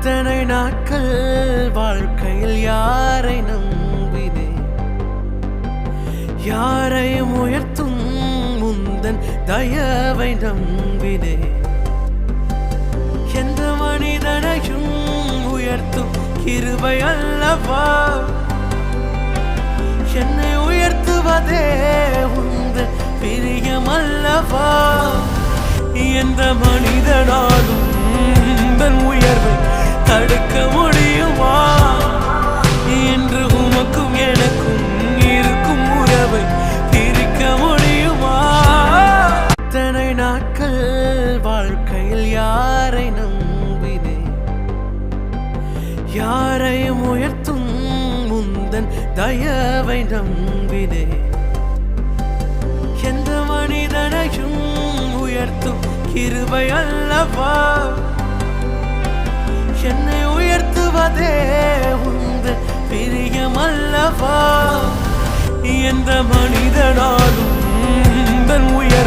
இத்தனை நாட்கள் வாழ்க்கையில் யாரை நம்பினேன், யாரையும் உயர்த்தும் முந்தன் தயவை நம்பினேன். எந்த மனிதனையும் உயர்த்தும் கிருபை அல்லவா, என்னை உயர்த்துவதே உந்தன் பிரியம் அல்லவா. எந்த மனிதனாலும் உந்தன் உயர்வை தடுக்க முடியுமா? என்று உமக்கும் எனக்கும் இருக்கும் உறவை பிரிக்க முடியுமா? இத்தனை நாட்கள் வாழ்க்கையில் யாரை நம்பினேன், யாரையும் உயர்த்தும் முந்தன் தயவை நம்பினேன். எந்த மனிதனையும் உயர்த்தும் கிருபை அல்லவா, என்னை உயர்த்துவதே உந்தன் பிரியம் அல்லவா. எந்த மனிதனாலும் உந்தன் உயர்வை